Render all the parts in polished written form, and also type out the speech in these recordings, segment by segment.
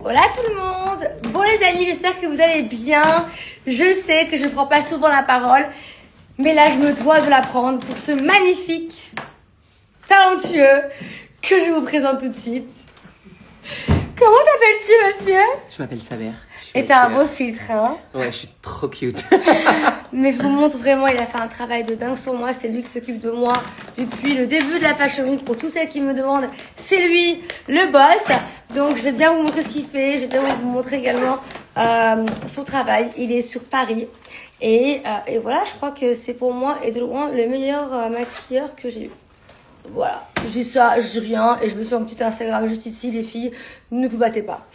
Hola tout le monde. Bon les amis, j'espère que vous allez bien. Je sais que je ne prends pas souvent la parole, mais là je me dois de la prendre pour ce magnifique, talentueux que je vous présente tout de suite. Comment t'appelles-tu, monsieur? Je m'appelle Saber. Et t'as un beau filtre, hein? Ouais, je suis trop cute. Mais je vous montre vraiment, il a fait un travail de dingue sur moi. C'est lui qui s'occupe de moi depuis le début de la Fashion Week. Pour tous celles qui me demandent, c'est lui le boss. Donc je vais bien vous montrer ce qu'il fait. Je vais bien vous montrer également son travail. Il est sur Paris. Et voilà, je crois que c'est pour moi et de loin le meilleur maquilleur que j'ai eu. Voilà, je dis ça, je dis rien. Et je mets sur un petit Instagram juste ici, les filles. Ne vous battez pas.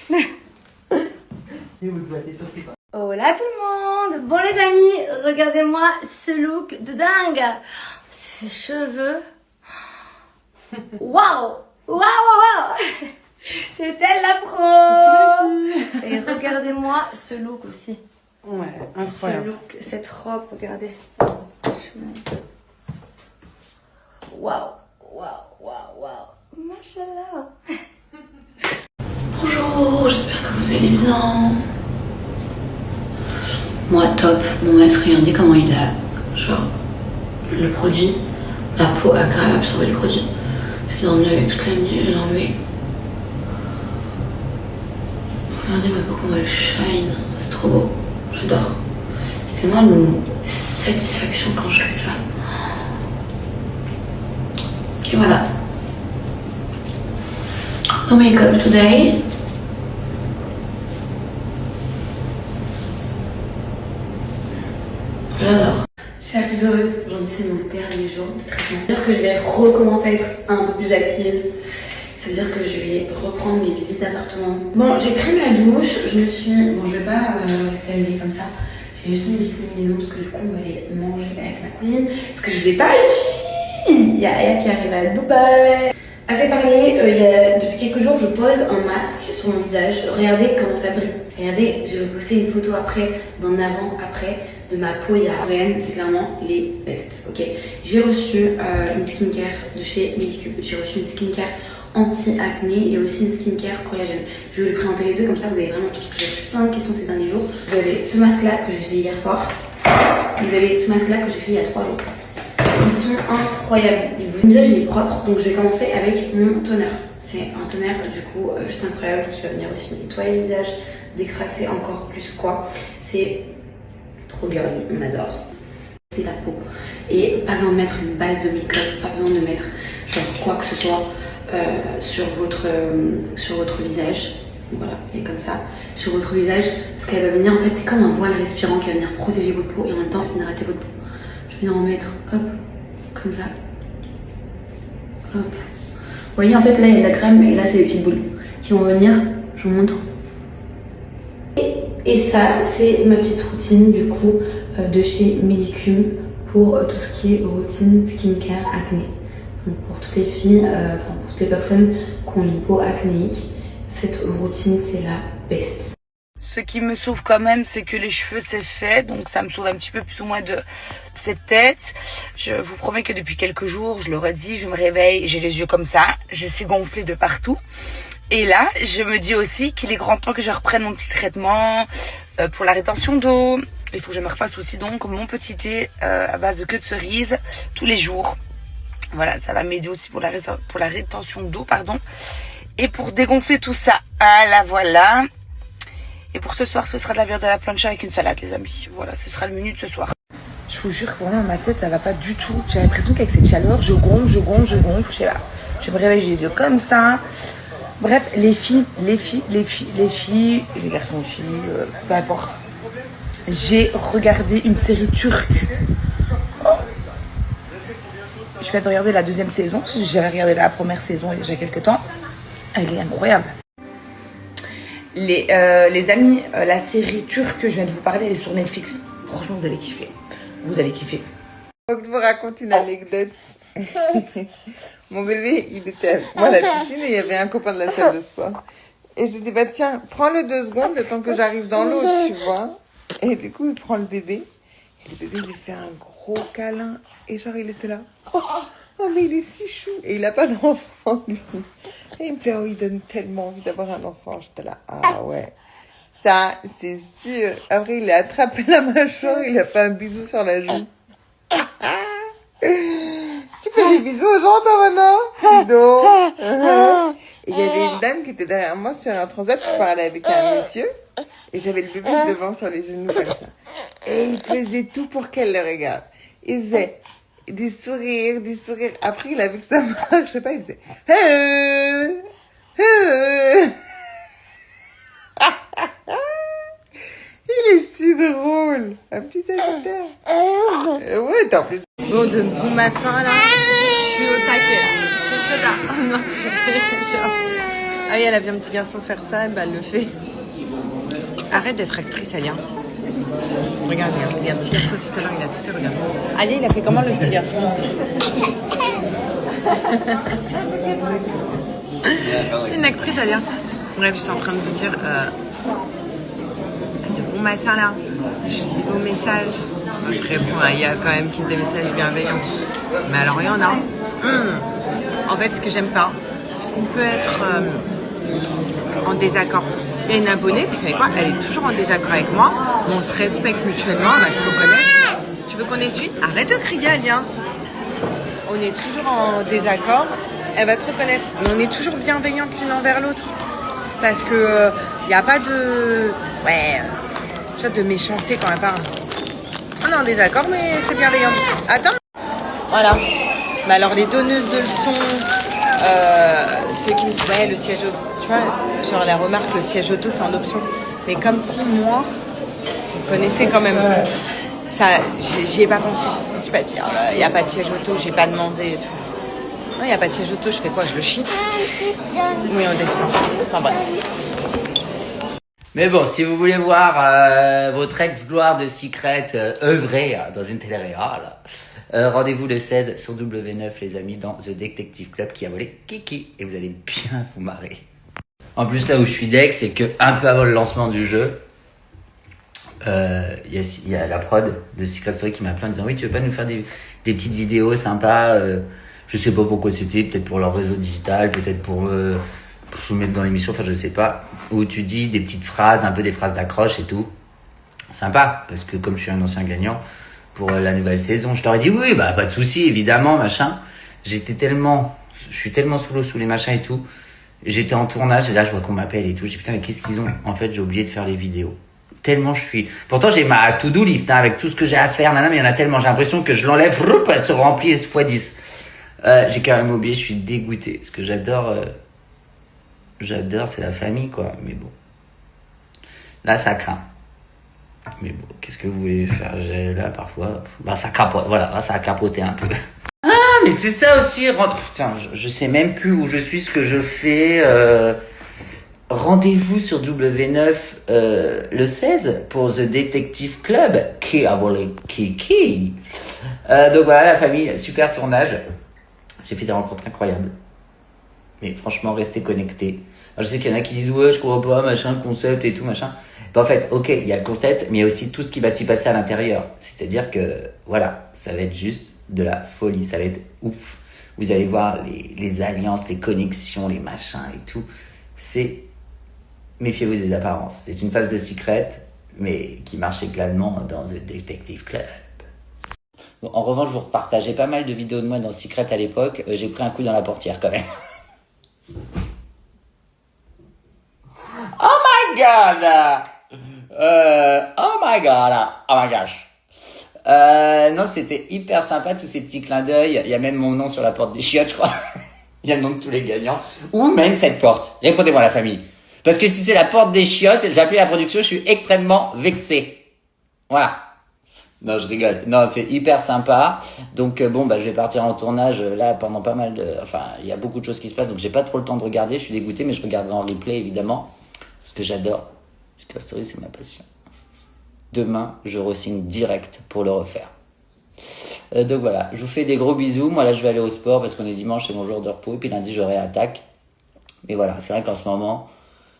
Hola tout le monde. Bon les amis, regardez-moi ce look de dingue. Ces cheveux. Waouh. Waouh, waouh. C'est elle la pro. Et regardez-moi ce look aussi. Ouais, incroyable. Ce look, cette robe, regardez. Waouh. Waouh, waouh, waouh. Machallah. Bonjour, j'espère que vous allez bien. Moi, top. Mon masque, regardez comment il a. Genre, le produit. Ma peau a grave absorbé le produit. J'ai dormi avec toute la nuit, j'ai dormi. Regardez ma peau, comment elle shine. C'est trop beau. J'adore. C'est tellement une satisfaction quand je fais ça. Et voilà. No makeup today. J'adore. Je suis la plus heureuse. Aujourd'hui, c'est mon dernier jour de traitement. Ça veut dire que je vais recommencer à être un peu plus active. Ça veut dire que je vais reprendre mes visites d'appartement. Bon, j'ai pris ma douche. Je me suis... Bon, je vais pas rester habillée comme ça. J'ai juste mis une petite combinaison parce que du coup, on va aller manger avec ma cousine. Parce que je vais pas il y a Aya qui arrive à Dubaï. Assez parlé, depuis quelques jours, je pose un masque sur mon visage. Regardez comment ça brille. Regardez, je vais poster une photo après, d'un avant, après, de ma peau. Il y a rien, c'est clairement les bestes, ok. J'ai reçu une skincare de chez Medicube. J'ai reçu une skincare anti-acné et aussi une skincare collagène. Je vais vous présenter les deux, comme ça vous avez vraiment tout. Parce que j'ai reçu plein de questions ces derniers jours. Vous avez ce masque-là que j'ai fait hier soir. Vous avez ce masque-là que j'ai fait il y a 3 jours. Ils sont incroyables. Mon visage il est propre, donc je vais commencer avec mon toner. C'est un toner du coup juste incroyable qui va venir aussi nettoyer le visage, décrasser encore plus quoi. C'est trop girly, on adore. C'est la peau. Et pas besoin de mettre une base de make-up, pas besoin de mettre genre quoi que ce soit sur votre visage. Voilà, et comme ça, sur votre visage, parce qu'elle va venir en fait, c'est comme un voile respirant qui va venir protéger votre peau et en même temps hydrater votre peau. Je vais venir en mettre, hop, comme ça. Hop. Vous voyez, en fait, là, il y a de la crème et là, c'est les petites boules qui vont venir. Je vous montre. Et ça, c'est ma petite routine, du coup, de chez Medicube pour tout ce qui est routine skincare acné. Donc, pour toutes les filles, enfin, pour toutes les personnes qui ont une peau acnéique, cette routine, c'est la best. Ce qui me sauve quand même, c'est que les cheveux c'est fait, donc ça me sauve un petit peu plus ou moins de cette tête. Je vous promets que depuis quelques jours, je l'aurais dit, je me réveille, j'ai les yeux comme ça, je suis gonflée de partout. Et là, je me dis aussi qu'il est grand temps que je reprenne mon petit traitement pour la rétention d'eau. Il faut que je me refasse aussi donc mon petit thé à base de queue de cerise tous les jours. Voilà, ça va m'aider aussi pour la rétention d'eau, pardon. Et pour dégonfler tout ça, ah là voilà. Et pour ce soir, ce sera de la viande à la plancha avec une salade, les amis. Voilà, ce sera le menu de ce soir. Je vous jure que vraiment, ma tête, ça va pas du tout. J'ai l'impression qu'avec cette chaleur, je gonfle, je sais pas. Je me réveille, j'ai les yeux comme ça. Bref, les filles, les garçons aussi, peu importe. J'ai regardé une série turque. Je viens de regarder la 2e saison. J'avais regardé la première saison il y a déjà quelques temps. Elle est incroyable. Les amis, la série turque que je viens de vous parler, elle est sur Netflix. Franchement, vous allez kiffer. Vous allez kiffer. Faut que je vous raconte une anecdote. Mon bébé, il était avec moi à la piscine et il y avait un copain de la salle de sport. Et je lui dis, bah tiens, prends-le 2 secondes le temps que j'arrive dans l'eau, tu vois. Et du coup, il prend le bébé. Et le bébé, il lui fait un gros câlin. Et genre, il était là. Oh, Oh, mais il est si chou. Et il a pas d'enfant, lui. Et il me fait, oh, il donne tellement envie d'avoir un enfant. J'étais là, ah ouais. Ça, c'est sûr. Après, il a attrapé la mâchoire, il a fait un bisou sur la joue. Tu fais des bisous aux gens, toi, maintenant? Dis donc. Et il y avait une dame qui était derrière moi sur un transat qui parlait avec un monsieur. Et j'avais le bébé devant sur les genoux comme ça. Et il faisait tout pour qu'elle le regarde. Il faisait des sourires, des sourires. Après, il a vu que ça marche, je sais pas, il faisait... Il est si drôle. Un petit sagittaire. Ouais, t'en plus. Bon, de bon matin, là. Je suis au taquet, là. Qu'est-ce que t'as? Oh non, ah oui, elle a vu un petit garçon faire ça, et bah, elle le fait. Arrête d'être actrice, Alia. Regarde, il y a un petit garçon aussi tout à l'heure, il a toussé, regarde. Alia, il a fait comment, le petit garçon? C'est une actrice, Alia. Bref, j'étais en train de vous dire... de bon matin, là. Je dis vos messages. Je réponds, il y a quand même des messages bienveillants. Mais alors, il y en a. En fait, ce que j'aime pas, c'est qu'on peut être en désaccord. Il y a une abonnée, vous savez quoi, elle est toujours en désaccord avec moi, mais on se respecte mutuellement, on va se reconnaître. Tu veux qu'on essuie? Arrête de crier, Alia. On est toujours en désaccord, elle va se reconnaître. Mais on est toujours bienveillantes l'une envers l'autre. Parce que il n'y a pas de... Ouais, tu vois, de méchanceté quand même. On est en désaccord, mais c'est bienveillant. Attends. Voilà. Mais alors, les donneuses de leçons, ceux qui me disent, ouais, le siège... Tu vois, genre la remarque, le siège auto, c'est en option. Mais comme si moi, vous connaissez quand même, ça, j'y ai pas pensé. Je me suis pas dit, il n'y a pas de siège auto, j'ai pas demandé et tout. Non, il n'y a pas de siège auto, je fais quoi? Je le chie? Oui, on descend. Enfin bref. Mais bon, si vous voulez voir votre ex-gloire de Secret œuvrer dans une télé-réal, rendez-vous le 16 sur W9, les amis, dans The Detective Club qui a volé Kiki. Et vous allez bien vous marrer. En plus, là où je suis deck, c'est que un peu avant le lancement du jeu, il y a la prod de Secret Story qui m'a appelé en disant « Oui, tu veux pas nous faire des petites vidéos sympas je sais pas pourquoi c'était, peut-être pour leur réseau digital, peut-être pour vous mettre dans l'émission, enfin je sais pas. Où tu dis des petites phrases, un peu des phrases d'accroche et tout. Sympa, parce que comme je suis un ancien gagnant pour la nouvelle saison, je leur ai dit oui, bah pas de souci, évidemment, machin. Je suis tellement sous l'eau, sous les machins et tout. J'étais en tournage et là je vois qu'on m'appelle et tout. Je dis putain mais qu'est-ce qu'ils ont? En fait j'ai oublié de faire les vidéos. Tellement je suis... Pourtant j'ai ma to-do list avec tout ce que j'ai à faire, mais il y en a tellement, j'ai l'impression que je l'enlève, elle se remplit x 10. J'ai quand même oublié, je suis dégoûté. Ce que j'adore, c'est la famille quoi, mais bon. Là ça craint. Mais bon, qu'est-ce que vous voulez faire? Là parfois, bah ça capote, voilà, là ça a capoté un peu. Mais c'est ça aussi, putain, je sais même plus où je suis, ce que je fais. Rendez-vous sur W9 le 16 pour The Detective Club qui a volé Kiki. Donc voilà la famille, super tournage. J'ai fait des rencontres incroyables. Mais franchement, restez connectés. Alors, je sais qu'il y en a qui disent ouais, je comprends pas, machin, concept et tout, machin. Ben, en fait, ok, il y a le concept, mais il y a aussi tout ce qui va s'y passer à l'intérieur. C'est-à-dire que, voilà, ça va être juste de la folie, ça va être ouf. Vous allez voir les alliances, les connexions, les machins et tout. Méfiez-vous des apparences. C'est une phase de secret, mais qui marche également dans The Detective Club. Bon, en revanche, je vous repartageais pas mal de vidéos de moi dans Secret à l'époque. J'ai pris un coup dans la portière quand même. Oh my god! Oh my god! Oh my gosh! Non, c'était hyper sympa, tous ces petits clins d'œil. Il y a même mon nom sur la porte des chiottes, je crois. Il y a le nom de tous les gagnants. Où mène cette porte? Répondez-moi, la famille. Parce que si c'est la porte des chiottes, j'ai appelé la production, je suis extrêmement vexé. Voilà. Non, je rigole. Non, c'est hyper sympa. Donc bon, bah je vais partir en tournage là pendant pas mal de... Enfin, il y a beaucoup de choses qui se passent, donc j'ai pas trop le temps de regarder. Je suis dégoûté, mais je regarderai en replay, évidemment. Parce que j'adore. Secret Story, c'est ma passion. Demain, je re-signe direct pour le refaire. Donc voilà, je vous fais des gros bisous. Moi là, je vais aller au sport parce qu'on est dimanche, c'est mon jour de repos. Et puis lundi, j'aurai attaque. Mais voilà, c'est vrai qu'en ce moment,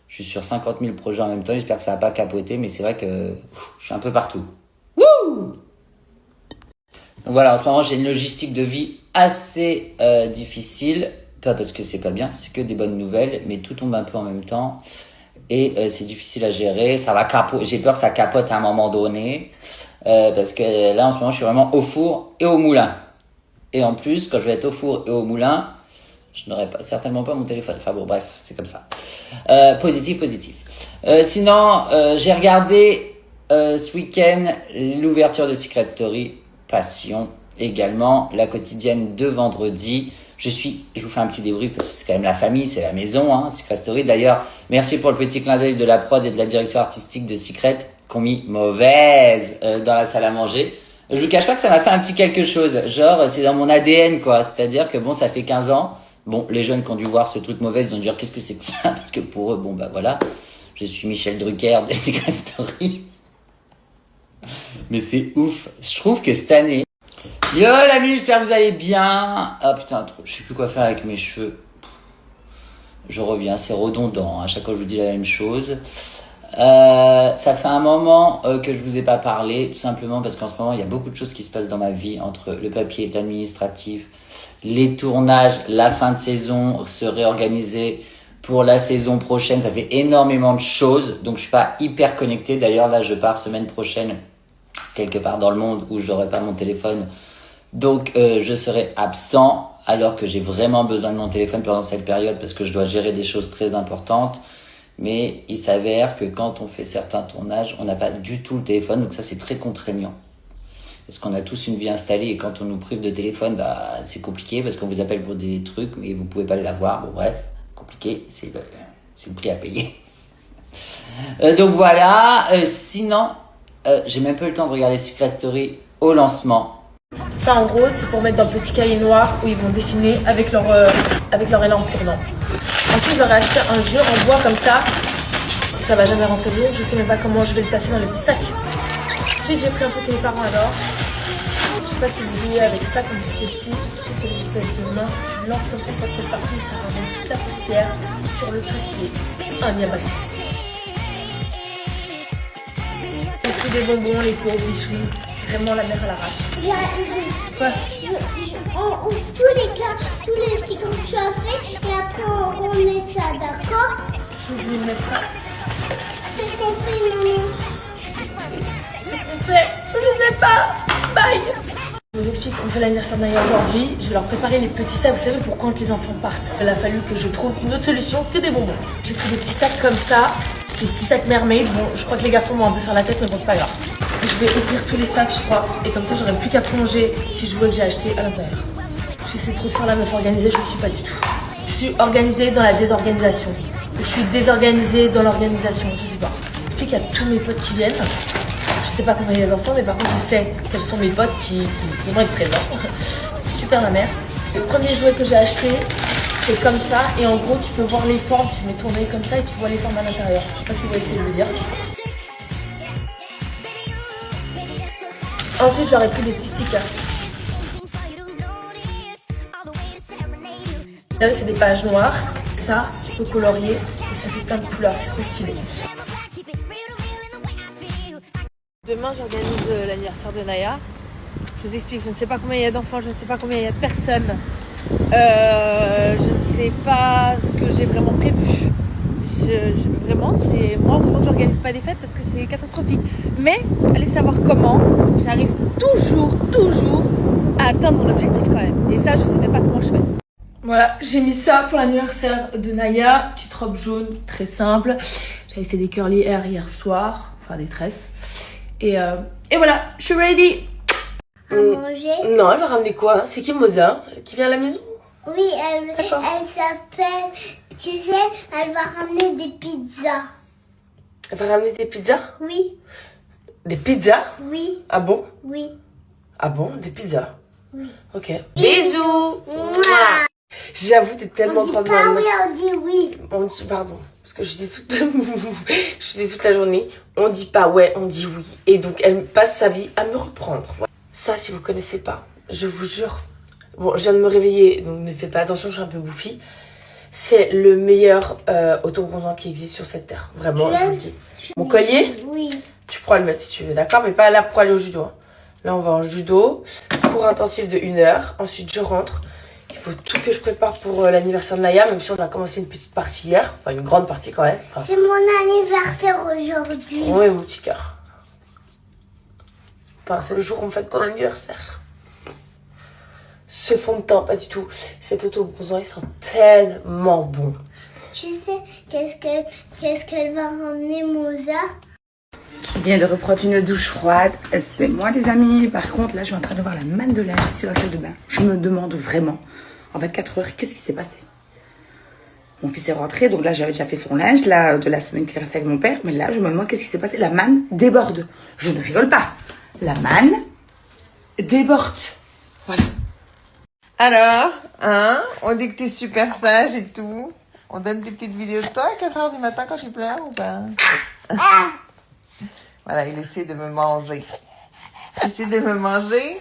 je suis sur 50 000 projets en même temps. J'espère que ça va pas capoter, mais c'est vrai que je suis un peu partout. Wouh! Donc voilà, en ce moment, j'ai une logistique de vie assez difficile. Pas parce que c'est pas bien, c'est que des bonnes nouvelles, mais tout tombe un peu en même temps. Et c'est difficile à gérer. Ça va j'ai peur que ça capote à un moment donné. Parce que là, en ce moment, je suis vraiment au four et au moulin. Et en plus, quand je vais être au four et au moulin, je n'aurai certainement pas mon téléphone. Enfin bon, bref, c'est comme ça. Positif. Sinon, j'ai regardé ce week-end l'ouverture de Secret Story. Passion également. La quotidienne de vendredi. Je vous fais un petit débrief parce que c'est quand même la famille, c'est la maison, hein, Secret Story. D'ailleurs, merci pour le petit clin d'œil de la prod et de la direction artistique de Secret qui ont mis mauvaise dans la salle à manger. Je vous cache pas que ça m'a fait un petit quelque chose. Genre, c'est dans mon ADN, quoi. C'est-à-dire que bon, ça fait 15 ans. Bon, les jeunes qui ont dû voir ce truc mauvais, ils ont dû dire qu'est-ce que c'est que ça? Parce que pour eux, bon, bah voilà. Je suis Michel Drucker de Secret Story. Mais c'est ouf. Je trouve que cette année, yo l'ami, j'espère que vous allez bien. Ah putain, je sais plus quoi faire avec mes cheveux. Je reviens, c'est redondant. À chaque fois, je vous dis la même chose. Ça fait un moment que je vous ai pas parlé, tout simplement parce qu'en ce moment, il y a beaucoup de choses qui se passent dans ma vie, entre le papier, l'administratif, les tournages, la fin de saison, se réorganiser pour la saison prochaine. Ça fait énormément de choses, donc je suis pas hyper connecté. D'ailleurs, là, je pars semaine prochaine quelque part dans le monde où je n'aurai pas mon téléphone. Donc, je serai absent alors que j'ai vraiment besoin de mon téléphone pendant cette période parce que je dois gérer des choses très importantes. Mais il s'avère que quand on fait certains tournages, on n'a pas du tout le téléphone. Donc ça, c'est très contraignant. Parce qu'on a tous une vie installée et quand on nous prive de téléphone, bah, c'est compliqué parce qu'on vous appelle pour des trucs mais vous pouvez pas l'avoir. Bon, bref, compliqué, c'est le prix à payer. Donc voilà, sinon, j'ai même pas eu le temps de regarder Secret Story au lancement. Ça en gros c'est pour mettre dans le petit cahier noir où ils vont dessiner avec leur élan pur-dent. Ensuite je leur ai acheté un jeu en bois comme ça va jamais rentrer dedans, je sais même pas comment je vais le passer dans le petit sac. Ensuite j'ai pris un truc que les parents adorent. Je sais pas si vous jouez avec ça quand vous étiez petit, c'est des espèces de mains, tu lances comme ça se fait partout et ça ramène toute la poussière sur le truc, c'est un yabat. J'ai pris des bonbons, les pauvres bichous. Vraiment la mère à l'arrache. Quoi? On ouvre tous les petits comme tu as fait et après on remet ça, d'accord? J'ai oublié de mettre ça. Qu'est-ce qu'on fait, maman? Qu'est-ce qu'on fait? Je sais pas. Bye. Je vous explique, on fait l'anniversaire de Naya aujourd'hui. Je vais leur préparer les petits sacs, vous savez, pour quand les enfants partent. Il a fallu que je trouve une autre solution que des bonbons. J'ai pris des petits sacs comme ça, des petits sacs mermaid. Bon, je crois que les garçons vont un peu faire la tête, mais bon, c'est pas grave. Je vais ouvrir tous les sacs, je crois, et comme ça j'aurai plus qu'à plonger les petits jouets que j'ai achetés à l'intérieur. J'essaie trop de faire la meuf organisée, je ne suis pas du tout. Je suis organisée dans la désorganisation. Je suis désorganisée dans l'organisation, je sais pas. Puis qu'il y a tous mes potes qui viennent. Je sais pas combien il y a d'enfants, mais par contre je sais quels sont mes potes qui vont être présents. Super ma mère. Le premier jouet que j'ai acheté, c'est comme ça, et en gros tu peux voir les formes, tu mets tourner comme ça et tu vois les formes à l'intérieur. Je sais pas si vous voyez ce que je veux dire. Ensuite, je leur ai pris des petits stickers. Là, c'est des pages noires. Ça, tu peux colorier et ça fait plein de couleurs. C'est trop stylé. Demain, j'organise l'anniversaire de Naya. Je vous explique, je ne sais pas combien il y a d'enfants, je ne sais pas combien il y a de personnes. Je ne sais pas ce que j'ai vraiment prévu. Vraiment, c'est moi en ce moment j'organise pas des fêtes parce que c'est catastrophique. Mais allez savoir comment, j'arrive toujours à atteindre mon objectif quand même. Et ça, je sais même pas comment je fais. Voilà, j'ai mis ça pour l'anniversaire de Naya, petite robe jaune, très simple. J'avais fait des curly hair hier soir, enfin des tresses. Et voilà, je suis ready. À manger? Non, elle va ramener quoi? C'est qui Moza qui vient à la maison? Oui, elle s'appelle, tu sais, elle va ramener des pizzas. Elle va ramener des pizzas? Oui, Des pizzas? oui, Ah bon? oui. Ah bon? Des pizzas? Oui. Ok. Bisous. Mouah. J'avoue, t'es tellement On dit grande pas maman. oui, on dit oui. On dit pardon, parce que je dis toute la journée. On dit pas ouais, on dit oui. Et donc elle passe sa vie à me reprendre. Ça, si vous connaissez pas, je vous jure. Bon, je viens de me réveiller, donc ne faites pas attention, je suis un peu bouffie. C'est le meilleur autobronzant qui existe sur cette terre. Vraiment, je vous le dis. Mon collier, Oui. tu pourras le mettre si tu veux, d'accord? Mais pas là pour aller au judo. Hein. Là, on va en judo. cours intensif de 1 heure. Ensuite, je rentre. Il faut tout que je prépare pour l'anniversaire de Naya, même si on a commencé une petite partie hier. Enfin, une grande partie quand même. Enfin, C'est mon anniversaire aujourd'hui. oui, mon petit cœur. Enfin, c'est le jour où on fête ton anniversaire. Ce fond de teint, pas du tout. Cet auto-bronzant, il sent tellement bon. Tu sais qu'est-ce qu'elle va ramener, Moza? Qui vient de reprendre une douche froide, c'est moi les amis. Par contre là je suis en train de voir la manne de linge ici dans la salle de bain. Je me demande vraiment, en 24 heures, qu'est-ce qui s'est passé? Mon fils est rentré, donc là j'avais déjà fait son linge là, de la semaine qui restait avec mon père. Mais là je me demande qu'est-ce qui s'est passé. La manne déborde. Je ne rigole pas. La manne déborde. Voilà. Alors, hein, on dit que t'es super sage et tout. On donne des petites vidéos de toi à 4h du matin quand tu pleures ou pas? Voilà, il essaie de me manger. Il essaie de me manger.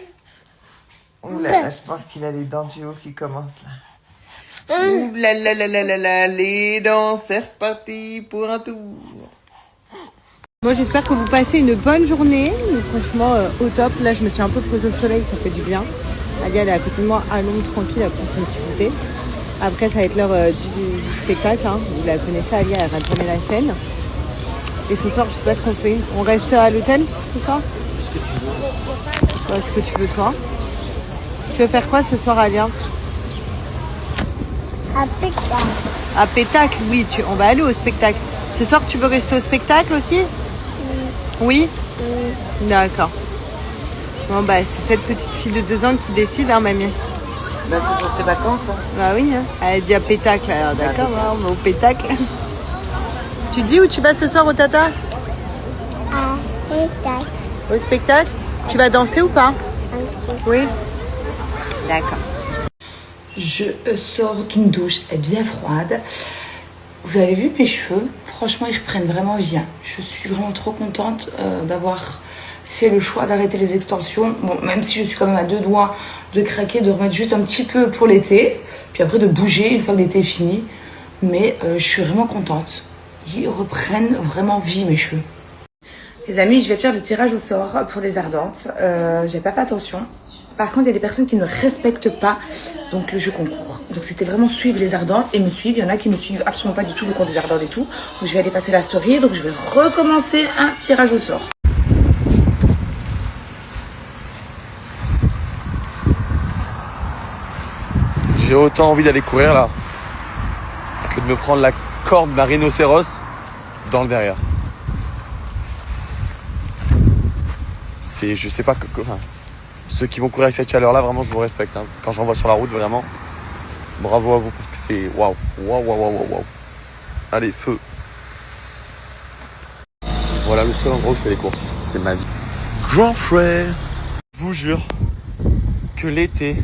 Ouh là là, je pense qu'il a les dents du haut qui commencent là. Ouh là là là là là là, les dents, c'est reparti pour un tour. Moi j'espère que vous passez une bonne journée. Franchement au top. Là je me suis un peu posée au soleil, ça fait du bien. Alia elle est à côté de moi à l'ombre tranquille, elle prend son petit goûter. Après ça va être l'heure du spectacle, hein. Vous la connaissez, Alia elle rate jamais la scène. Et ce soir je sais pas ce qu'on fait. On reste à l'hôtel ce soir? Ce que tu veux toi. Tu veux faire quoi ce soir Alia? À Pékin. À Pétacle, oui, on va aller au spectacle. Ce soir tu veux rester au spectacle aussi? Oui. D'accord. Bon bah c'est cette petite fille de 2 ans qui décide, hein mamie. Bah, c'est sur ses vacances. Hein. Bah oui, hein. Elle dit à Pétacle, alors d'accord, on va au Pétacle. Tu dis où tu vas ce soir au Tata? À Pékin. Au spectacle? Tu vas danser ou pas? Oui. D'accord. Je sors d'une douche bien froide. Vous avez vu mes cheveux? Franchement, ils prennent vraiment bien. Je suis vraiment trop contente d'avoir fait le choix d'arrêter les extensions. Bon, même si je suis quand même à 2 doigts de craquer, de remettre juste un petit peu pour l'été. Puis après de bouger une fois que l'été est fini. Mais je suis vraiment contente. Ils reprennent vraiment vie mes cheveux. Les amis, je vais faire le tirage au sort pour les ardentes. J'ai pas fait attention. Par contre, il y a des personnes qui ne respectent pas donc le jeu concours. Donc c'était vraiment suivre les ardentes et me suivre. Il y en a qui ne suivent absolument pas du tout le compte des ardentes et tout. Donc je vais aller passer la story. Donc je vais recommencer un tirage au sort. J'ai autant envie d'aller courir là que de me prendre la corde d'un rhinocéros dans le derrière. C'est, je sais pas, enfin, ceux qui vont courir avec cette chaleur là, vraiment je vous respecte. Hein. Quand j'en vois sur la route, vraiment, bravo à vous parce que c'est waouh, waouh, waouh, waouh, waouh. Allez, feu. Voilà le seul endroit où je fais les courses, c'est ma vie. Grand frère, je vous jure que l'été,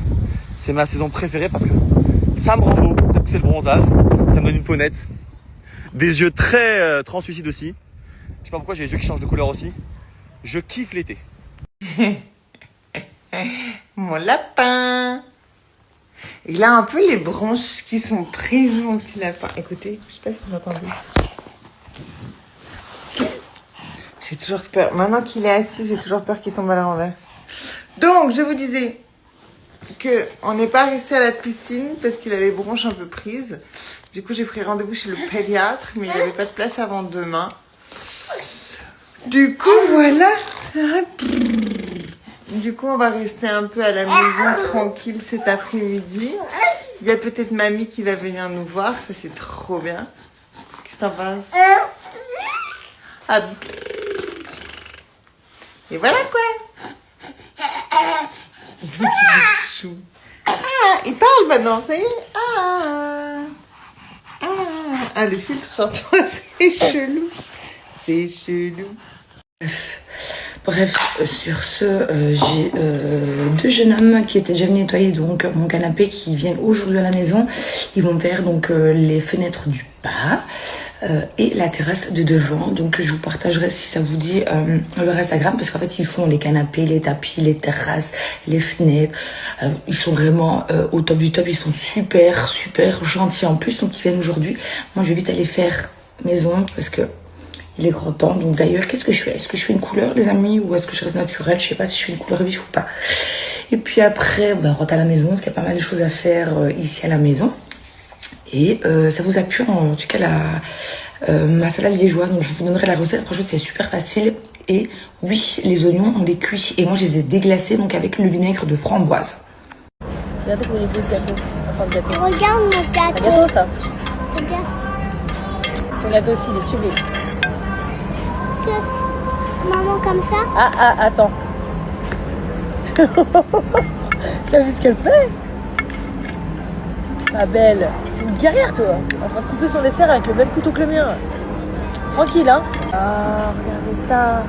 c'est ma saison préférée parce que ça me rend beau, peut-être que c'est le bronzage, ça me donne une peau nette, des yeux très translucides aussi. Je sais pas pourquoi j'ai les yeux qui changent de couleur aussi. Je kiffe l'été. Mon lapin. Il a un peu les branches qui sont prises, mon petit lapin. Écoutez, je sais pas si vous entendez. J'ai toujours peur. Maintenant qu'il est assis, j'ai toujours peur qu'il tombe à la renverse. Donc, je vous disais que on n'est pas resté à la piscine parce qu'il a les branches un peu prises. Du coup, j'ai pris rendez-vous chez le pédiatre, mais il n'y avait pas de place avant demain. Du coup, voilà. Du coup, on va rester un peu à la maison tranquille cet après-midi. Il y a peut-être mamie qui va venir nous voir. Ça, c'est trop bien. Qu'est-ce que t'en penses? Ah. Et voilà quoi. Chou. Ah, il parle maintenant, ça y est. Ah, le filtre sur toi, c'est chelou. C'est chelou. Bref, sur ce, j'ai 2 jeunes hommes qui étaient déjà venus nettoyer donc mon canapé qui viennent aujourd'hui à la maison. Ils vont faire donc les fenêtres du bas et la terrasse de devant. Donc je vous partagerai si ça vous dit leur Instagram parce qu'en fait ils font les canapés, les tapis, les terrasses, les fenêtres. Ils sont vraiment au top du top. Ils sont super gentils en plus. Donc ils viennent aujourd'hui. Moi je vais vite aller faire maison parce que il est grand temps. Donc d'ailleurs, qu'est-ce que je fais? Est-ce que je fais une couleur, les amis, ou est-ce que je reste naturelle? Je sais pas si je fais une couleur vif ou pas. Et puis après, on rentre à la maison, parce qu'il y a pas mal de choses à faire ici à la maison. Et ça vous a plu en tout cas ma salade liégeoise, donc je vous donnerai la recette. Franchement, c'est super facile. Et oui, les oignons, on les cuit. Et moi, je les ai déglacés donc avec le vinaigre de framboise. Regardez comment il est beau ce gâteau. Enfin, ce gâteau. Regarde mon Un gâteau. gâteau, ça. Regarde. Ton gâteau aussi, il est sublime. Maman, comme ça. Ah, attends. T'as vu ce qu'elle fait? Ma belle, c'est une guerrière toi, en train de couper son dessert avec le même couteau que le mien. Tranquille hein. Ah, regardez ça.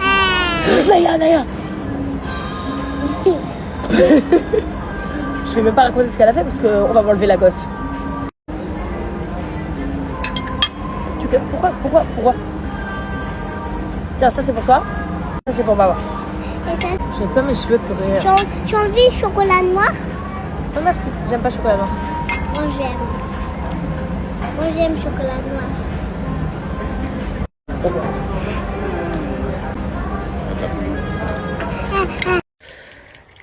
Naya. Je vais même pas raconter ce qu'elle a fait parce qu'on va m'enlever la gosse. Pourquoi? Tiens, ça c'est pour toi. Ça c'est pour maman. J'aime pas mes cheveux pleurer. Tu as envie chocolat noir? Non merci, j'aime pas chocolat noir. Moi j'aime chocolat noir.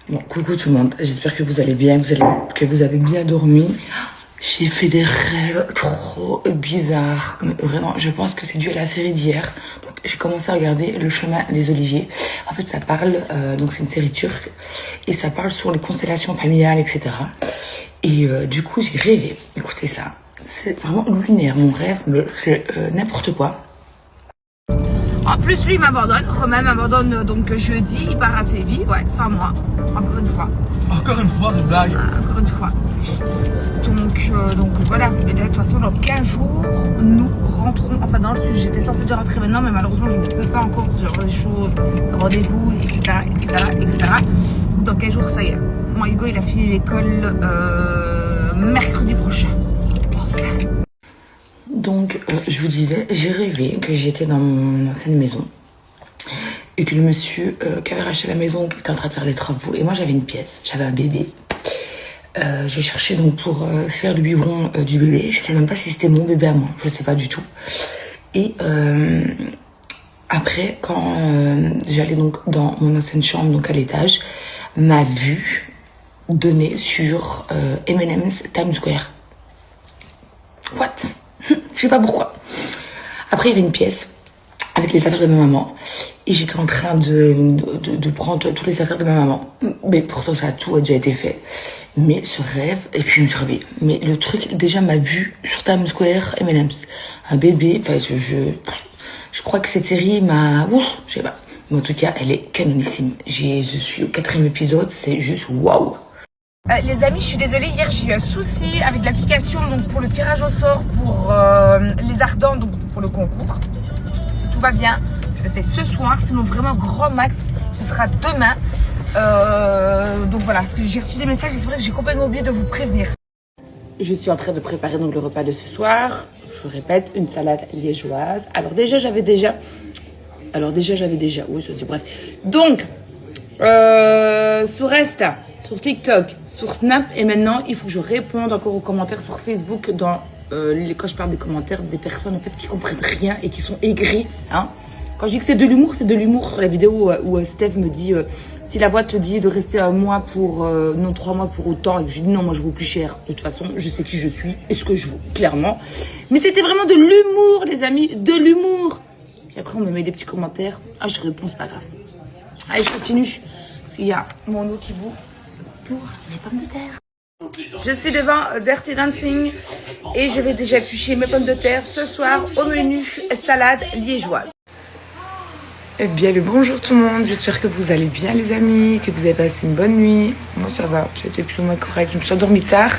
Bon, coucou tout le monde, j'espère que vous allez bien, que vous avez bien dormi. J'ai fait des rêves trop bizarres, mais vraiment, je pense que c'est dû à la série d'hier. Donc, j'ai commencé à regarder Le Chemin des Oliviers. En fait, ça parle, donc c'est une série turque, et ça parle sur les constellations familiales, etc. Et du coup, j'ai rêvé. Écoutez ça, c'est vraiment lunaire, mon rêve, mais c'est n'importe quoi. En plus, lui m'abandonne. Romain m'abandonne donc jeudi. Il part à Séville. Ouais, sans moi. Encore une fois. Encore une fois, c'est blague. Encore une fois. Donc voilà. Et de toute façon, dans 15 jours, nous rentrons. Enfin, dans le sud, j'étais censée déjà rentrer maintenant, mais malheureusement, je ne peux pas encore. Genre, les choses, rendez-vous, etc. Dans 15 jours, ça y est. Moi, Hugo, il a fini l'école mercredi prochain. Enfin. Donc, je vous disais, j'ai rêvé que j'étais dans mon ancienne maison et que le monsieur qui avait racheté la maison était en train de faire les travaux. Et moi, j'avais une pièce, j'avais un bébé. J'ai cherché donc pour faire le biberon du bébé. Je sais même pas si c'était mon bébé à moi, je sais pas du tout. Et après, quand j'allais donc dans mon ancienne chambre, donc à l'étage, ma vue donnait sur M&M's Times Square. What? Je sais pas pourquoi. Après, il y avait une pièce avec les affaires de ma maman. Et j'étais en train de prendre toutes les affaires de ma maman. Mais pourtant, ça a tout déjà été fait. Mais ce rêve, et puis je me suis réveillée. Mais le truc, déjà, m'a vu sur Times Square, M&M's. Un bébé, enfin, je crois que cette série m'a... Ouf, je sais pas. Mais en tout cas, elle est canonissime. Je suis au 4e épisode, c'est juste waouh. Les amis, je suis désolée, hier j'ai eu un souci avec l'application donc pour le tirage au sort pour les ardents, donc pour le concours. Si tout va bien, je le fais ce soir, sinon vraiment grand max, ce sera demain. Donc voilà, parce que j'ai reçu des messages et c'est vrai que j'ai complètement oublié de vous prévenir. Je suis en train de préparer donc le repas de ce soir. Je vous répète, une salade liégeoise. Alors déjà j'avais déjà, oui ça c'est bref. Donc, sur Insta, sur TikTok, sur Snap, et maintenant il faut que je réponde encore aux commentaires sur Facebook quand je parle des commentaires des personnes en fait qui comprennent rien et qui sont aigris, hein. Quand je dis que c'est de l'humour sur la vidéo où Steph me dit si la voix te dit de rester un mois pour non 3 mois pour autant, et que je dis non, moi je vaux plus cher, de toute façon je sais qui je suis et ce que je vaux clairement, mais c'était vraiment de l'humour les amis, de l'humour. Puis après on me met des petits commentaires, je réponds, c'est pas grave. Allez, je continue parce qu'il y a mon eau qui bout pour les pommes de terre. Je suis devant Dirty Dancing et je vais déjà éplucher mes pommes de terre ce soir au menu salade liégeoise. Eh bien le bonjour tout le monde, j'espère que vous allez bien les amis, que vous avez passé une bonne nuit. Moi ça va, c'était plus ou moins correct, je me suis endormie tard.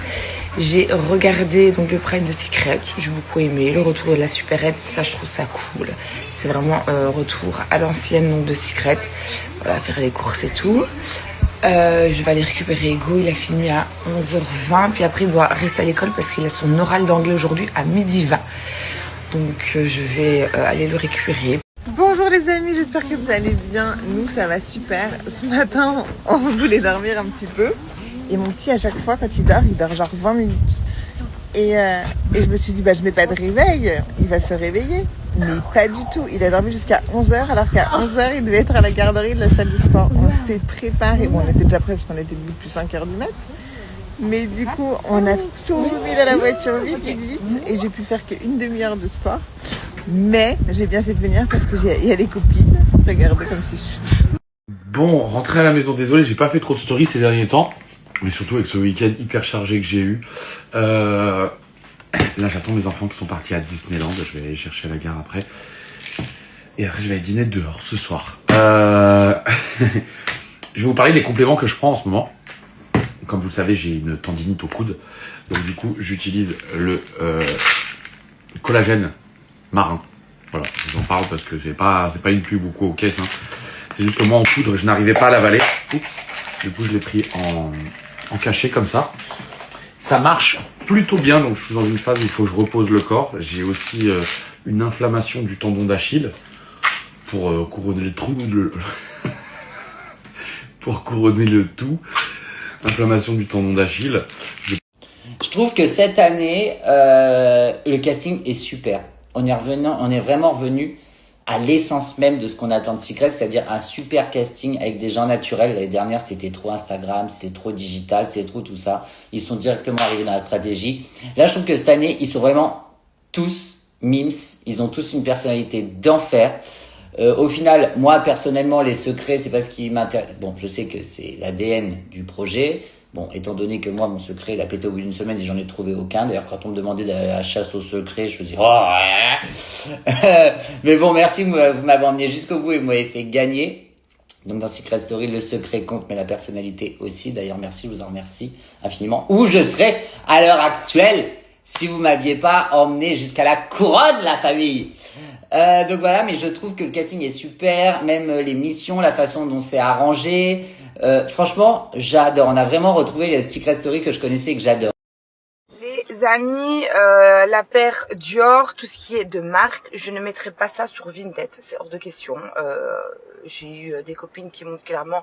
J'ai regardé donc le Prime de Secret, j'ai beaucoup aimé, le retour de la supérette, ça je trouve ça cool. C'est vraiment retour à l'ancienne donc de Secret, voilà, faire les courses et tout. Je vais aller récupérer Hugo, il a fini à 11h20, puis après il doit rester à l'école parce qu'il a son oral d'anglais aujourd'hui à 12h20. Donc je vais aller le récupérer. Bonjour les amis, j'espère que vous allez bien. Nous ça va super. Ce matin on voulait dormir un petit peu. Et mon petit à chaque fois quand il dort genre 20 minutes. Et je me suis dit je mets pas de réveil, il va se réveiller. Mais pas du tout. Il a dormi jusqu'à 11h, alors qu'à 11h, il devait être à la garderie de la salle de sport. On s'est préparé. Bon, on était déjà prêts parce qu'on était debout depuis 5h du mat'. Mais du coup, on a tout mis dans la voiture vite. Et j'ai pu faire qu'une demi-heure de sport. Mais j'ai bien fait de venir parce qu'il y a les copines. Regardez comme c'est chou. Bon, rentré à la maison, désolé, j'ai pas fait trop de stories ces derniers temps. Mais surtout avec ce week-end hyper chargé que j'ai eu. Là, j'attends mes enfants qui sont partis à Disneyland. Je vais aller chercher à la gare après. Et après, je vais aller dîner dehors ce soir. Je vais vous parler des compléments que je prends en ce moment. Comme vous le savez, j'ai une tendinite au coude. Donc du coup, j'utilise le collagène marin. Voilà, je vous en parle parce que c'est pas une pub ou quoi aux caisses. Hein. C'est juste que moi, en poudre, je n'arrivais pas à l'avaler. Oups. Du coup, je l'ai pris en cachet comme ça. Ça marche plutôt bien, donc je suis dans une phase où il faut que je repose le corps. J'ai aussi une inflammation du tendon d'Achille pour couronner le trou. Pour couronner le tout. Inflammation du tendon d'Achille. Je trouve que cette année, le casting est super. On est vraiment revenu à l'essence même de ce qu'on attend de Secret, c'est-à-dire un super casting avec des gens naturels. L'année dernière, c'était trop Instagram, c'était trop digital, c'était trop tout ça. Ils sont directement arrivés dans la stratégie. Là, je trouve que cette année, ils sont vraiment tous mimes. Ils ont tous une personnalité d'enfer. Au final, moi, personnellement, les secrets, c'est pas ce qui m'intéresse. Bon, je sais que c'est l'ADN du projet. Bon, étant donné que moi, mon secret, il a pété au bout d'une semaine et j'en ai trouvé aucun. D'ailleurs, quand on me demandait d'aller à la chasse au secret, je me dis, oh, ouais. Mais bon, merci, vous m'avez emmené jusqu'au bout et vous m'avez fait gagner. Donc, dans Secret Story, le secret compte, mais la personnalité aussi. D'ailleurs, merci, je vous en remercie infiniment. Où je serais à l'heure actuelle si vous m'aviez pas emmené jusqu'à la couronne, la famille. Donc voilà, mais je trouve que le casting est super, même les missions, la façon dont c'est arrangé. Franchement, j'adore. On a vraiment retrouvé le Secret Story que je connaissais et que j'adore. Les amis, la paire Dior, tout ce qui est de marque, je ne mettrai pas ça sur Vinted, c'est hors de question. J'ai eu des copines qui montrent clairement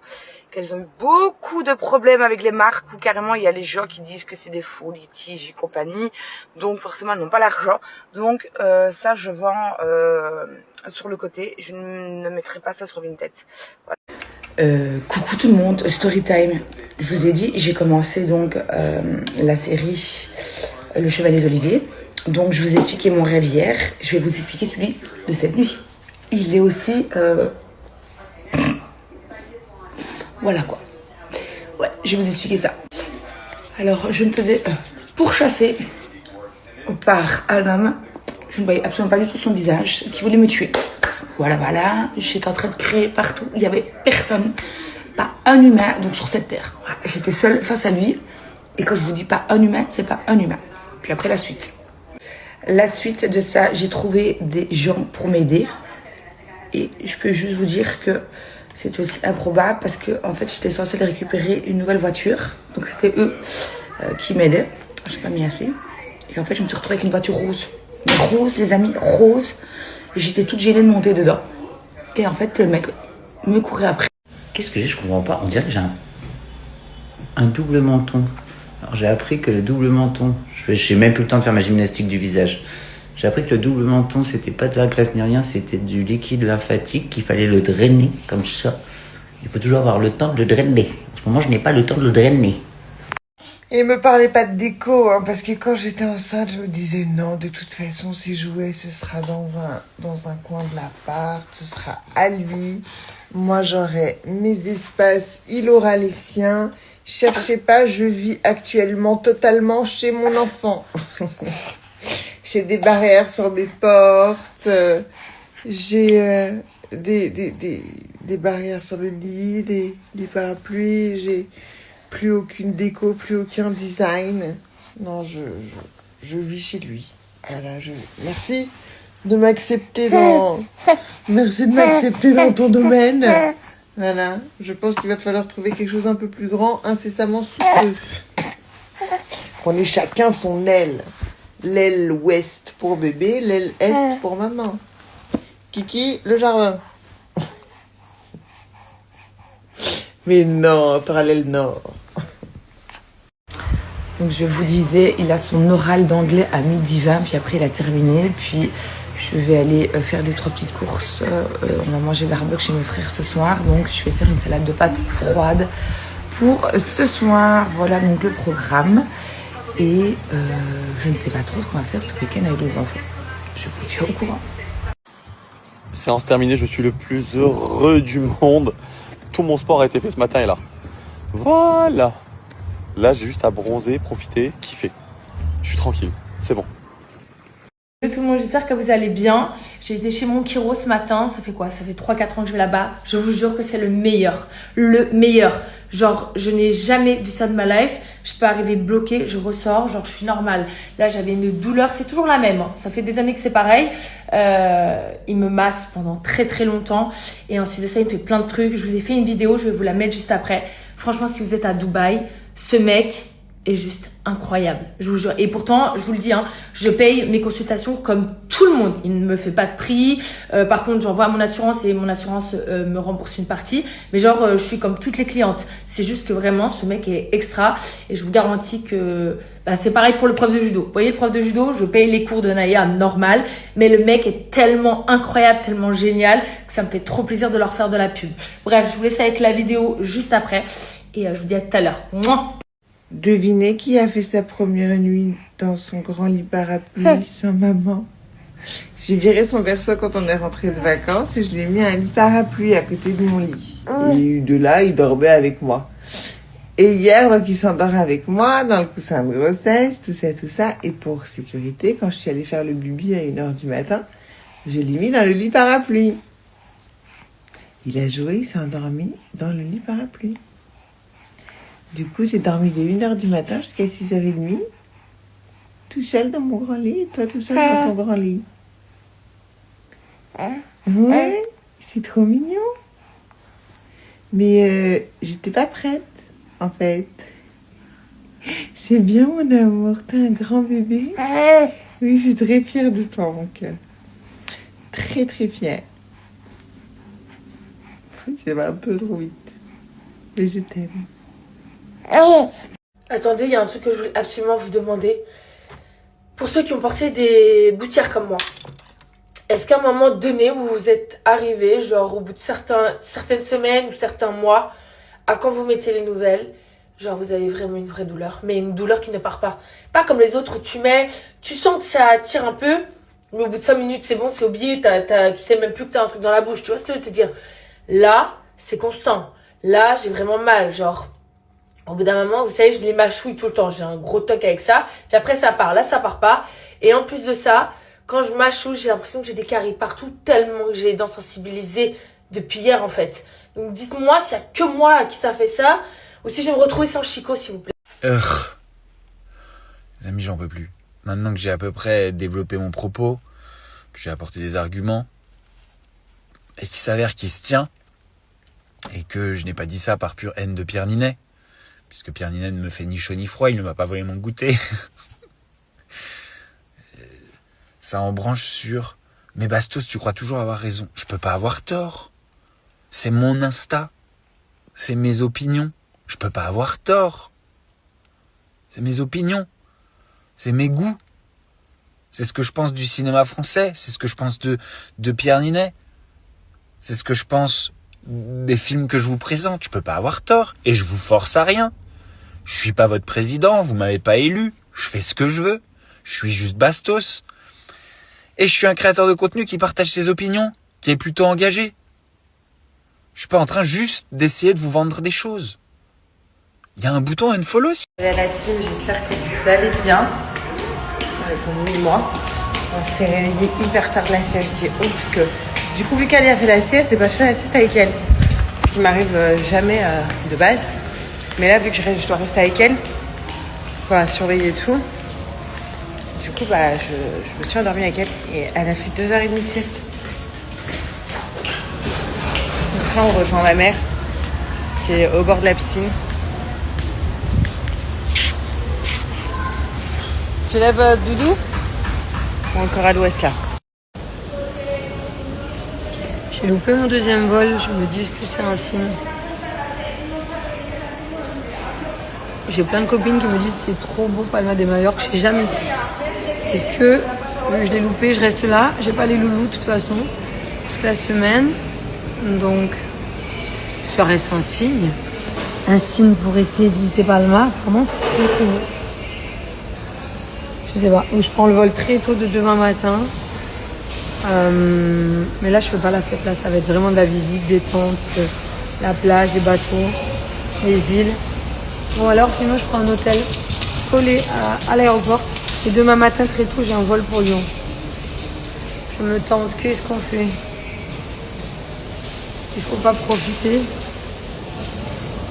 qu'elles ont eu beaucoup de problèmes avec les marques, où carrément il y a les gens qui disent que c'est des fous, litiges et compagnie, donc forcément elles n'ont pas l'argent. Donc ça je vends sur le côté, je ne mettrai pas ça sur Vinted. Voilà. Coucou tout le monde, Storytime. Je vous ai dit, j'ai commencé donc la série Le Cheval des Oliviers. Donc je vous ai expliqué mon rêve hier, je vais vous expliquer celui de cette nuit. Il est aussi... Voilà quoi. Ouais, je vais vous expliquer ça. Alors, je me faisais pourchasser par un homme. Je ne voyais absolument pas du tout son visage, qui voulait me tuer. Voilà. J'étais en train de crier partout. Il n'y avait personne. Pas un humain, donc sur cette terre. Voilà, j'étais seule face à lui. Et quand je vous dis pas un humain, c'est pas un humain. Puis après, la suite. La suite de ça, j'ai trouvé des gens pour m'aider. Et je peux juste vous dire que c'est aussi improbable parce que en fait j'étais censée récupérer une nouvelle voiture, donc c'était eux qui m'aidaient. J'ai pas mis assez et en fait je me suis retrouvée avec une voiture rose, mais rose les amis, rose. J'étais toute gênée de monter dedans et en fait le mec me courait après. Qu'est-ce que j'ai? Je comprends pas. On dirait que j'ai un double menton. Alors j'ai appris que le double menton, j'ai même plus le temps de faire ma gymnastique du visage. J'ai appris que le double menton, c'était pas de la graisse ni rien, c'était du liquide lymphatique qu'il fallait le drainer, comme ça. Il faut toujours avoir le temps de le drainer. En ce moment, je n'ai pas le temps de le drainer. Et me parlez pas de déco, hein, parce que quand j'étais enceinte, je me disais non, de toute façon, ces jouets, ce sera dans un coin de l'appart, ce sera à lui. Moi, j'aurai mes espaces, il aura les siens. Cherchez pas, je vis actuellement totalement chez mon enfant. J'ai des barrières sur mes portes, j'ai des barrières sur le lit, des parapluies, j'ai plus aucune déco, plus aucun design. Non, je vis chez lui. Voilà, merci de m'accepter dans ton domaine. Voilà, je pense qu'il va falloir trouver quelque chose un peu plus grand, incessamment sous peu. On est chacun son aile. L'aile ouest pour bébé, l'aile est pour maman. Kiki, le jardin. Mais non, t'auras l'aile nord. Donc je vous disais, il a son oral d'anglais à 12h20, puis après il a terminé, puis je Je vais aller faire 2-3 petites courses. On va manger barbecue chez mes frères ce soir. Donc je vais faire une salade de pâtes froide pour ce soir. Voilà donc le programme. Et je ne sais pas trop ce qu'on va faire ce week-end avec les enfants. Je vous tiens au courant. Séance terminée, je suis le plus heureux du monde. Tout mon sport a été fait ce matin et là. Voilà. Là, j'ai juste à bronzer, profiter, kiffer. Je suis tranquille, c'est bon. Salut tout le monde, j'espère que vous allez bien. J'ai été chez mon chiro ce matin, ça fait quoi? Ça fait 3-4 ans que je vais là-bas. Je vous jure que c'est le meilleur. Le meilleur. Genre, je n'ai jamais vu ça de ma life. Je peux arriver bloquée, je ressors, genre je suis normale. Là, j'avais une douleur, c'est toujours la même. Hein. Ça fait des années que c'est pareil. Il me masse pendant très très longtemps. Et ensuite de ça, il me fait plein de trucs. Je vous ai fait une vidéo, je vais vous la mettre juste après. Franchement, si vous êtes à Dubaï, ce mec est juste incroyable, je vous jure. Et pourtant, je vous le dis, hein, je paye mes consultations comme tout le monde. Il ne me fait pas de prix. Par contre, j'envoie à mon assurance et mon assurance me rembourse une partie. Mais genre, je suis comme toutes les clientes. C'est juste que vraiment, ce mec est extra. Et je vous garantis que c'est pareil pour le prof de judo. Vous voyez, le prof de judo, je paye les cours de Naya normal. Mais le mec est tellement incroyable, tellement génial que ça me fait trop plaisir de leur faire de la pub. Bref, je vous laisse avec la vidéo juste après. Et je vous dis à tout à l'heure. Mouah. Devinez qui a fait sa première nuit dans son grand lit parapluie sans maman. J'ai viré son berceau quand on est rentré de vacances et je lui ai mis un lit parapluie à côté de mon lit. Et de là, il dormait avec moi. Et hier, donc, il s'endort avec moi dans le coussin de grossesse, tout ça. Et pour sécurité, quand je suis allée faire le bibi à 1h du matin, je l'ai mis dans le lit parapluie. Il a joué, il s'est endormi dans le lit parapluie. Du coup, j'ai dormi de 1h du matin jusqu'à 6h30, tout seul dans mon grand lit, et toi tout seul dans ton grand lit. Ouais, c'est trop mignon. Mais j'étais pas prête, en fait. C'est bien, mon amour, t'as un grand bébé. Oui, je suis très fière de toi, mon cœur. Très, très fière. Tu vas un peu trop vite, mais je t'aime. Attendez, il y a un truc que je voulais absolument vous demander. Pour ceux qui ont porté des boutières comme moi, est-ce qu'à un moment donné, vous vous êtes arrivé, genre au bout de certaines semaines ou certains mois, à quand vous mettez les nouvelles, genre vous avez vraiment une vraie douleur, mais une douleur qui ne part pas. Pas comme les autres où tu sens que ça tire un peu, mais au bout de 5 minutes, c'est bon, c'est oublié, tu sais même plus que t'as un truc dans la bouche, tu vois ce que je veux te dire? Là, c'est constant. Là, j'ai vraiment mal, genre... Au bout d'un moment, vous savez, je les mâchouille tout le temps. J'ai un gros toc avec ça. Puis après, ça part. Là, ça part pas. Et en plus de ça, quand je mâchouille, j'ai l'impression que j'ai des caries partout tellement que j'ai les dents sensibilisées depuis hier, en fait. Donc, dites-moi s'il y a que moi à qui ça fait ça ou si je vais me retrouver sans Chico, s'il vous plaît. Les amis, j'en peux plus. Maintenant que j'ai à peu près développé mon propos, que j'ai apporté des arguments, et qu'il s'avère qu'il se tient, et que je n'ai pas dit ça par pure haine de Pierre Ninet, puisque Pierre Ninet ne me fait ni chaud ni froid, il ne m'a pas volé mon goûter. Ça en branche sur... Mais Bastos, tu crois toujours avoir raison. Je peux pas avoir tort. C'est mon Insta. C'est mes opinions. Je peux pas avoir tort. C'est mes opinions. C'est mes goûts. C'est ce que je pense du cinéma français. C'est ce que je pense de Pierre Ninet. C'est ce que je pense des films que je vous présente. Je peux pas avoir tort. Et je vous force à rien. Je suis pas votre président, vous m'avez pas élu. Je fais ce que je veux. Je suis juste Bastos. Et je suis un créateur de contenu qui partage ses opinions, qui est plutôt engagé. Je suis pas en train juste d'essayer de vous vendre des choses. Il y a un bouton unfollow. Salut à la team, j'espère que vous allez bien. Pour moi, on s'est réveillé hyper tard la sieste. Je dis oh, parce que du coup, vu qu'elle a fait la sieste, je fais la sieste avec elle. Ce qui m'arrive jamais de base. Mais là, vu que je dois rester avec elle, pour la surveiller et tout, du coup, je me suis endormie avec elle et elle a fait 2h30 de sieste. Donc là, on rejoint ma mère qui est au bord de la piscine. Tu lèves Doudou ou encore à l'ouest là? J'ai loupé mon deuxième vol, je me dis que c'est un signe. J'ai plein de copines qui me disent c'est trop beau Palma de Majorque, je sais jamais fait. Est-ce que Je l'ai loupé, je reste là. J'ai pas les loulous de toute façon, toute la semaine. Donc, soirée sans signe. Un signe pour rester visiter Palma. Vraiment, c'est très beau. Je sais pas, ou je prends le vol très tôt de demain matin. Mais là, je fais pas la fête. Là, ça va être vraiment de la visite, détente, la plage, les bateaux, les îles. Bon, alors, sinon, je prends un hôtel collé à l'aéroport. Et demain matin, très tôt, j'ai un vol pour Lyon. Je me tente. Qu'est-ce qu'on fait? Est-ce qu'il faut pas profiter?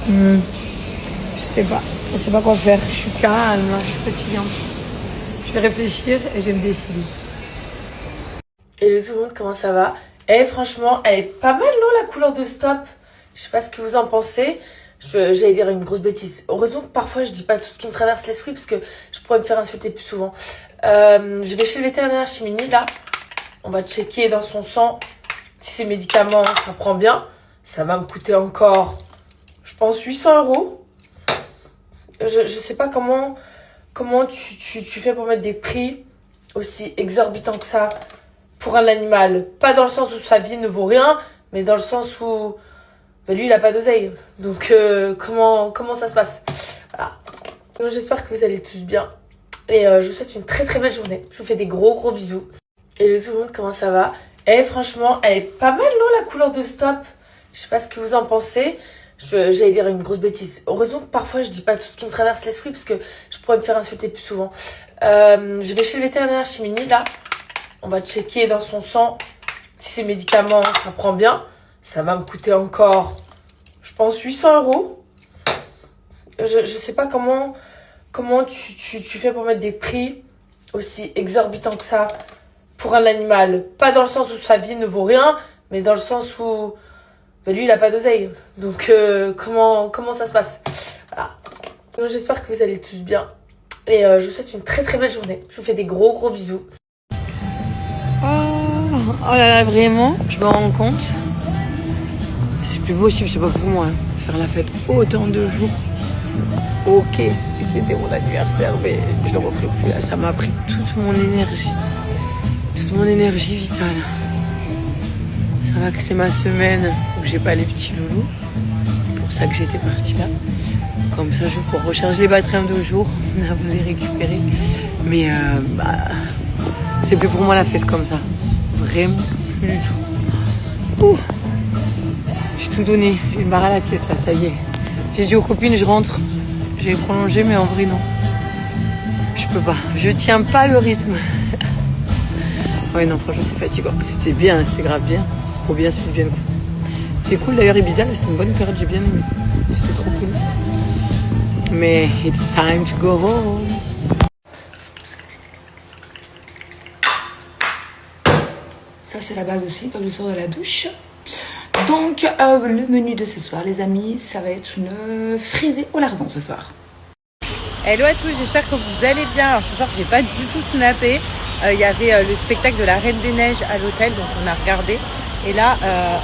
Je sais pas. Je sais pas quoi faire. Je suis calme, je suis fatiguée. Je vais réfléchir et je vais me décider. Hello tout le monde, comment ça va? Eh franchement, elle est pas mal non la couleur de Stop. Je sais pas ce que vous en pensez. J'allais dire une grosse bêtise. Heureusement que parfois je dis pas tout ce qui me traverse l'esprit parce que je pourrais me faire insulter plus souvent. Je vais chez le vétérinaire chez Mini là. On va checker dans son sang si ses médicaments ça prend bien. Ça va me coûter encore, je pense, 800 €. Je sais pas comment tu fais pour mettre des prix aussi exorbitants que ça pour un animal. Pas dans le sens où sa vie ne vaut rien, mais dans le sens où lui il a pas d'oseille. Donc comment ça se passe? Voilà. Donc, j'espère que vous allez tous bien. Et je vous souhaite une très très belle journée. Je vous fais des gros bisous. Hello tout le monde, comment ça va? Eh franchement, elle est pas mal non la couleur de Stop. Je sais pas ce que vous en pensez. J'allais dire une grosse bêtise. Heureusement que parfois je dis pas tout ce qui me traverse l'esprit parce que je pourrais me faire insulter plus souvent. Je vais chez le vétérinaire chez Mini là. On va checker dans son sang si ses médicaments ça prend bien. Ça va me coûter encore, je pense, 800 €. Je sais pas comment tu fais pour mettre des prix aussi exorbitants que ça pour un animal. Pas dans le sens où sa vie ne vaut rien, mais dans le sens où lui il a pas d'oseille. Donc comment ça se passe? Voilà. Donc, j'espère que vous allez tous bien. Et je vous souhaite une très très belle journée. Je vous fais des gros bisous. Oh là là, vraiment, je me rends compte. C'est plus possible, c'est pas pour moi. Faire la fête autant de jours. Ok, c'était mon anniversaire, mais je le referai plus. Là, ça m'a pris toute mon énergie vitale. Ça va que c'est ma semaine où j'ai pas les petits loulous. C'est pour ça que j'étais partie là. Comme ça, je vais pouvoir recharger les batteries en 2 jours avant de les récupérer. Mais c'est plus pour moi la fête comme ça. Vraiment plus du tout. Ouh. J'ai tout donné. J'ai une barre à la tête là, ça y est. J'ai dit aux copines, je rentre. J'ai prolongé, mais en vrai non. Je peux pas. Je tiens pas le rythme. Ouais, non, franchement, c'est fatigant. C'était bien, c'était grave bien. C'est trop bien, c'est bien cool. C'est cool d'ailleurs, Ibiza, là, c'était une bonne période, j'ai bien aimé. C'était trop cool. Mais it's time to go home. Ça, c'est la base aussi, quand je sors de la douche. Donc, le menu de ce soir, les amis, ça va être une frisée au lardon ce soir. Hello à tous, j'espère que vous allez bien. Alors ce soir, j'ai pas du tout snappé. Il y avait le spectacle de la Reine des Neiges à l'hôtel, donc on a regardé. Et là,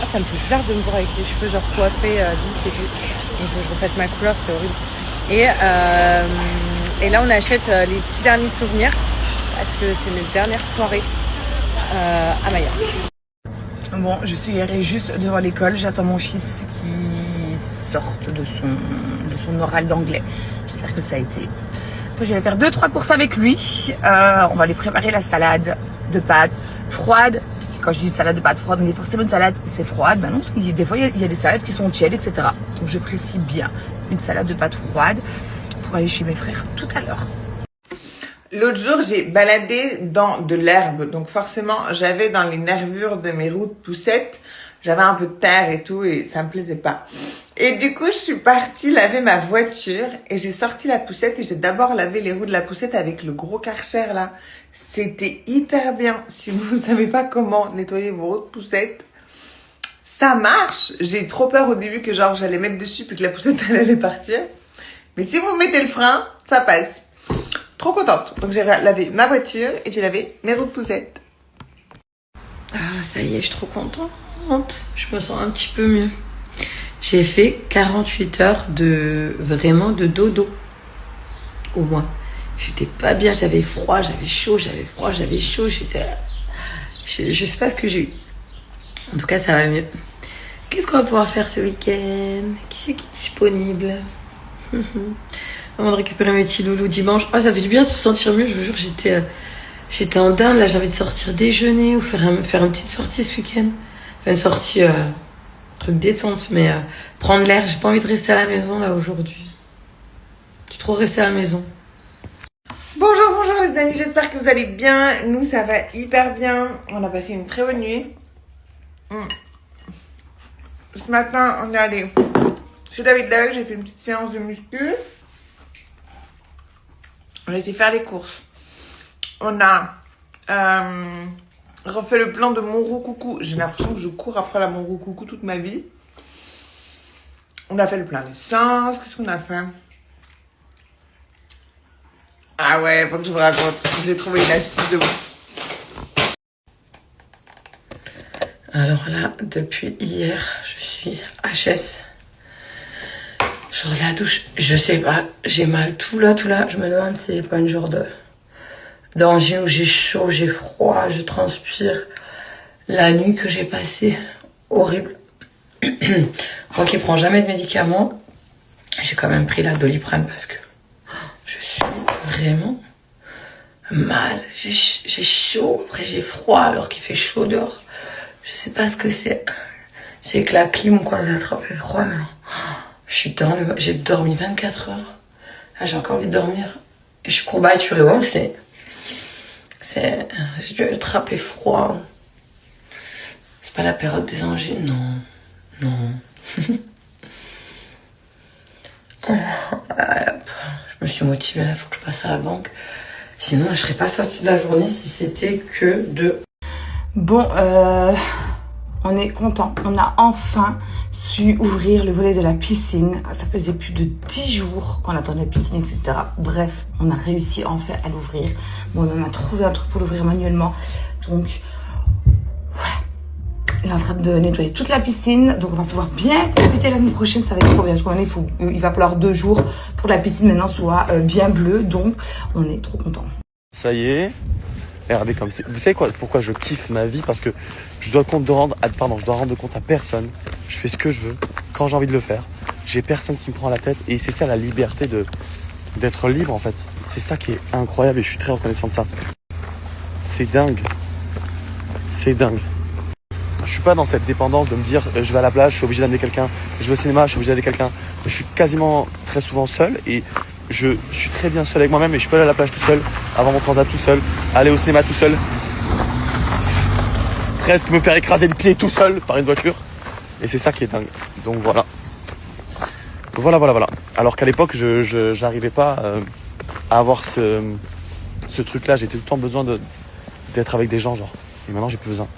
ça me fait bizarre de me voir avec les cheveux genre coiffés, lisses et tout. Il faut que je refasse ma couleur, c'est horrible. Et là, on achète les petits derniers souvenirs parce que c'est notre dernière soirée à Majorque. Bon, je suis garée juste devant l'école. J'attends mon fils qui sorte de son oral d'anglais. J'espère que ça a été. Après, je vais faire 2-3 courses avec lui. On va lui préparer la salade de pâtes froide. Quand je dis salade de pâtes froide, on dit forcément une salade, c'est froide. Ben non, parce que des fois, il y a des salades qui sont tièdes, etc. Donc, je précise bien une salade de pâtes froide pour aller chez mes frères tout à l'heure. L'autre jour, j'ai baladé dans de l'herbe. Donc forcément, j'avais dans les nervures de mes roues de poussette, j'avais un peu de terre et tout et ça me plaisait pas. Et du coup, je suis partie laver ma voiture et j'ai sorti la poussette et j'ai d'abord lavé les roues de la poussette avec le gros Karcher là. C'était hyper bien. Si vous savez pas comment nettoyer vos roues de poussette, ça marche. J'ai eu trop peur au début que genre j'allais mettre dessus puis que la poussette elle allait partir. Mais si vous mettez le frein, ça passe. Trop contente. Donc j'ai lavé ma voiture et j'ai lavé mes roues de poussette. Ah, ça y est, je suis trop contente. Je me sens un petit peu mieux. J'ai fait 48 heures de dodo. Au moins. J'étais pas bien, j'avais froid, j'avais chaud, j'avais froid, j'avais chaud. Je sais pas ce que j'ai eu. En tout cas, ça va mieux. Qu'est-ce qu'on va pouvoir faire ce week-end? Qui c'est qui est disponible? Avant de récupérer mes petits loulous dimanche. Ah, ça fait du bien de se sentir mieux, je vous jure, j'étais en down, là, j'ai envie de sortir déjeuner ou faire une petite sortie ce week-end. Enfin, une sortie, truc détente, mais prendre l'air. J'ai pas envie de rester à la maison, là, aujourd'hui. J'ai trop resté à la maison. Bonjour les amis, j'espère que vous allez bien. Nous, ça va hyper bien. On a passé une très bonne nuit. Ce matin, on est allé chez David Doug, j'ai fait une petite séance de muscu. On a été faire les courses. On a refait le plan de Monroe-Coucou. J'ai l'impression que je cours après la Monroe-Coucou toute ma vie. On a fait le plein d'essence. Qu'est-ce qu'on a fait? Ah ouais, faut que je vous raconte. J'ai trouvé une astuce de ouf. Alors là, depuis hier, je suis HS. Genre la douche, je sais pas, j'ai mal tout là. Je me demande si c'est pas une genre d'angine où j'ai chaud, j'ai froid, je transpire. La nuit que j'ai passée, horrible. Moi qui prends jamais de médicaments, j'ai quand même pris la Doliprane parce que je suis vraiment mal. J'ai chaud, après j'ai froid alors qu'il fait chaud dehors. Je sais pas ce que c'est. C'est que la clim ou quoi, j'ai attrapé le froid maintenant. J'ai dormi 24 heures. Là, j'ai encore envie de dormir. Et je suis courbaturée, ouais, j'ai dû attraper froid. C'est pas la période des angines, non. Je me suis motivée, là, faut que je passe à la banque. Sinon, je serais pas sortie de la journée si c'était que de... Bon, on est content. On a enfin su ouvrir le volet de la piscine. Ça faisait plus de 10 jours qu'on attendait la piscine, etc. Bref, on a réussi enfin à l'ouvrir. Bon, on a trouvé un truc pour l'ouvrir manuellement. Donc, voilà. Il est en train de nettoyer toute la piscine. Donc, on va pouvoir bien profiter la semaine prochaine. Ça va être trop bien. Parce il va falloir 2 jours pour que la piscine maintenant soit bien bleue. Donc, on est trop content. Ça y est. Et regardez comme c'est. Vous savez quoi, pourquoi je kiffe ma vie? Parce que je dois rendre compte à personne. Je fais ce que je veux, quand j'ai envie de le faire. J'ai personne qui me prend la tête. Et c'est ça la liberté d'être libre en fait. C'est ça qui est incroyable et je suis très reconnaissant de ça. C'est dingue. C'est dingue. Je suis pas dans cette dépendance de me dire je vais à la plage, je suis obligé d'amener quelqu'un. Je vais au cinéma, je suis obligé d'amener quelqu'un. Je suis quasiment très souvent seul et je suis très bien seul avec moi-même et je peux aller à la plage tout seul, avoir mon transat tout seul, aller au cinéma tout seul, presque me faire écraser le pied tout seul par une voiture. Et c'est ça qui est dingue. Donc voilà. Voilà. Alors qu'à l'époque, je j'arrivais pas à avoir ce truc-là. J'étais tout le temps besoin d'être avec des gens, genre. Et maintenant, j'ai plus besoin.